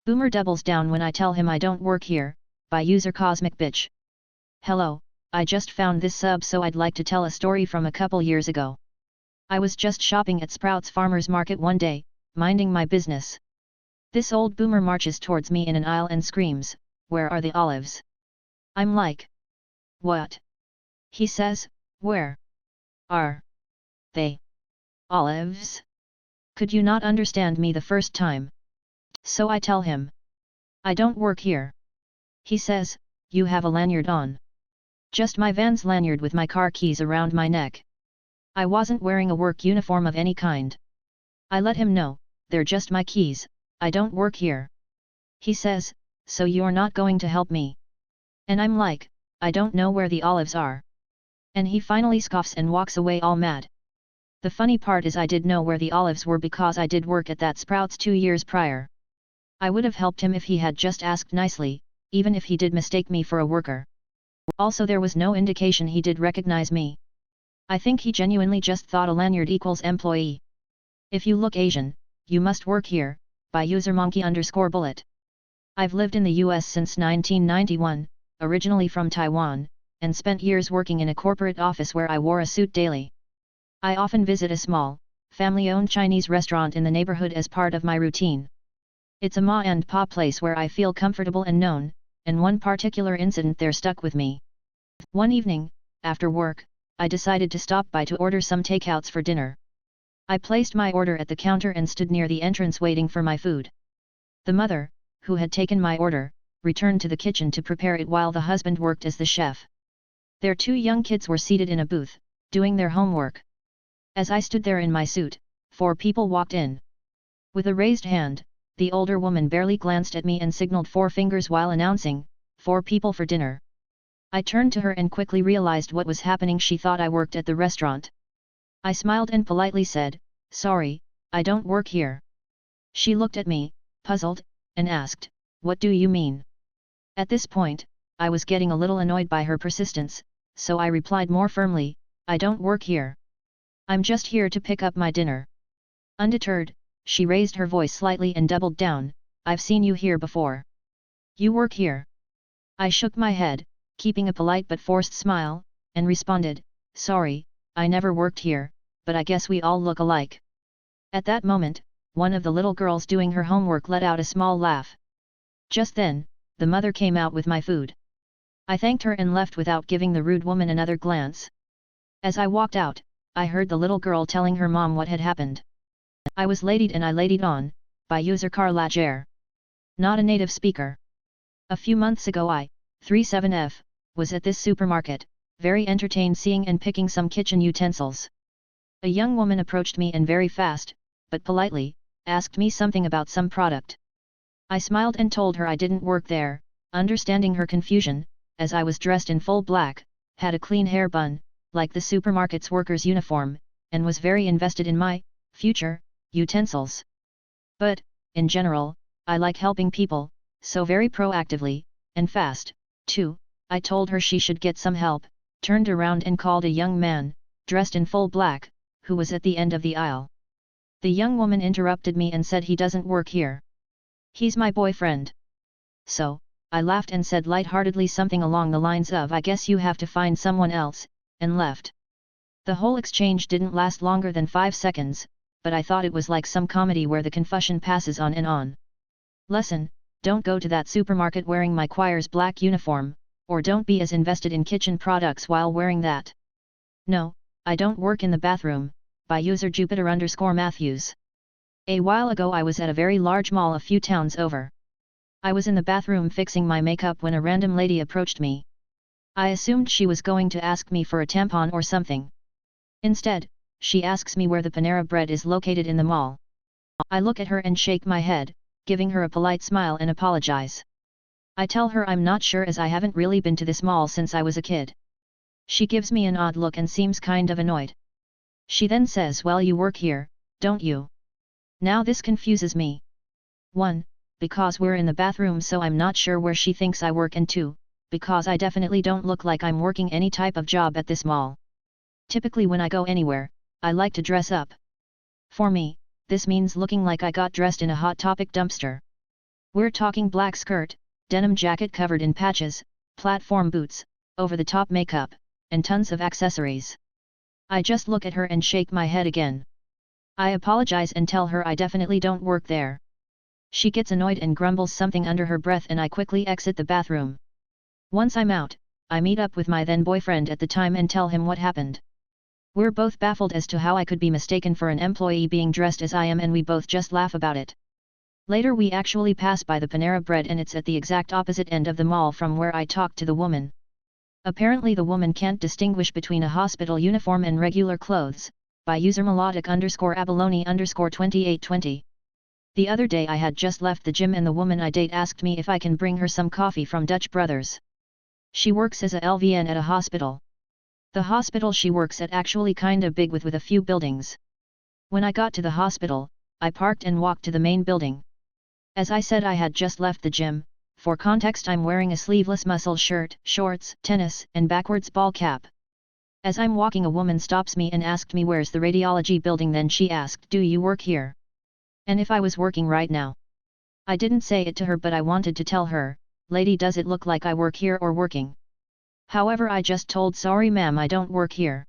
Boomer doubles down when I tell him I don't work here, by user Cosmic Bitch. Hello, I just found this sub so I'd like to tell a story from a couple years ago. I was just shopping at Sprouts Farmers Market one day, minding my business. This old boomer marches towards me in an aisle and screams, "Where are the olives?" I'm like, "What?" He says, "Where are they? Olives? Could you not understand me the first time?" So I tell him, "I don't work here." He says, "You have a lanyard on." Just my Vans lanyard with my car keys around my neck. I wasn't wearing a work uniform of any kind. I let him know, "They're just my keys, I don't work here." He says, "So you're not going to help me?" And I'm like, "I don't know where the olives are." And he finally scoffs and walks away all mad. The funny part is I did know where the olives were because I did work at that Sprouts 2 years prior. I would have helped him if he had just asked nicely, even if he did mistake me for a worker. Also, there was no indication he did recognize me. I think he genuinely just thought a lanyard equals employee. If you look Asian, you must work here, by user monkey_bullet. I've lived in the US since 1991, originally from Taiwan, and spent years working in a corporate office where I wore a suit daily. I often visit a small, family-owned Chinese restaurant in the neighborhood as part of my routine. It's a ma and pa place where I feel comfortable and known, and one particular incident there stuck with me. One evening, after work, I decided to stop by to order some takeouts for dinner. I placed my order at the counter and stood near the entrance waiting for my food. The mother, who had taken my order, returned to the kitchen to prepare it while the husband worked as the chef. Their 2 young kids were seated in a booth, doing their homework. As I stood there in my suit, 4 people walked in. With a raised hand, the older woman barely glanced at me and signaled 4 fingers while announcing, "4 people for dinner." I turned to her and quickly realized what was happening. She thought I worked at the restaurant. I smiled and politely said, "Sorry, I don't work here." She looked at me, puzzled, and asked, "What do you mean?" At this point, I was getting a little annoyed by her persistence, so I replied more firmly, "I don't work here. I'm just here to pick up my dinner." Undeterred, she raised her voice slightly and doubled down, "I've seen you here before. You work here." I shook my head, keeping a polite but forced smile, and responded, "Sorry, I never worked here, but I guess we all look alike." At that moment, one of the little girls doing her homework let out a small laugh. Just then, the mother came out with my food. I thanked her and left without giving the rude woman another glance. As I walked out, I heard the little girl telling her mom what had happened. I was ladied and I ladied on, by user Carla Jer. Not a native speaker. A few months ago I, 37F, was at this supermarket, very entertained seeing and picking some kitchen utensils. A young woman approached me and very fast, but politely, asked me something about some product. I smiled and told her I didn't work there, understanding her confusion, as I was dressed in full black, had a clean hair bun, like the supermarket's worker's uniform, and was very invested in my future utensils. But, in general, I like helping people, so very proactively, and fast, too. I told her she should get some help, turned around and called a young man, dressed in full black, who was at the end of the aisle. The young woman interrupted me and said he doesn't work here. He's my boyfriend. So, I laughed and said lightheartedly something along the lines of "I guess you have to find someone else," and left. The whole exchange didn't last longer than 5 seconds, but I thought it was like some comedy where the confusion passes on and on. Lesson: don't go to that supermarket wearing my choir's black uniform, or don't be as invested in kitchen products while wearing that. No, I don't work in the bathroom, by user Jupiter_Matthews. A while ago I was at a very large mall a few towns over. I was in the bathroom fixing my makeup when a random lady approached me. I assumed she was going to ask me for a tampon or something. Instead, she asks me where the Panera Bread is located in the mall. I look at her and shake my head, giving her a polite smile and apologize. I tell her I'm not sure as I haven't really been to this mall since I was a kid. She gives me an odd look and seems kind of annoyed. She then says, "Well, you work here, don't you?" Now this confuses me. 1. Because we're in the bathroom so I'm not sure where she thinks I work, and 2. Because I definitely don't look like I'm working any type of job at this mall. Typically when I go anywhere, I like to dress up. For me, this means looking like I got dressed in a Hot Topic dumpster. We're talking black skirt, denim jacket covered in patches, platform boots, over-the-top makeup, and tons of accessories. I just look at her and shake my head again. I apologize and tell her I definitely don't work there. She gets annoyed and grumbles something under her breath and I quickly exit the bathroom. Once I'm out, I meet up with my then boyfriend at the time and tell him what happened. We're both baffled as to how I could be mistaken for an employee being dressed as I am, and we both just laugh about it. Later we actually pass by the Panera Bread and it's at the exact opposite end of the mall from where I talked to the woman. Apparently the woman can't distinguish between a hospital uniform and regular clothes, by user melodic_abalone_2820. The other day I had just left the gym and the woman I date asked me if I can bring her some coffee from Dutch Brothers. She works as a LVN at a hospital. The hospital she works at actually kinda big with a few buildings. When I got to the hospital, I parked and walked to the main building. As I said, I had just left the gym. For context, I'm wearing a sleeveless muscle shirt, shorts, tennis, and backwards ball cap. As I'm walking, a woman stops me and asked me where's the radiology building. Then she asked, "Do you work here?" And if I was working right now. I didn't say it to her, but I wanted to tell her, "Lady, does it look like I work here or working?" However, I just told, "Sorry ma'am, I don't work here."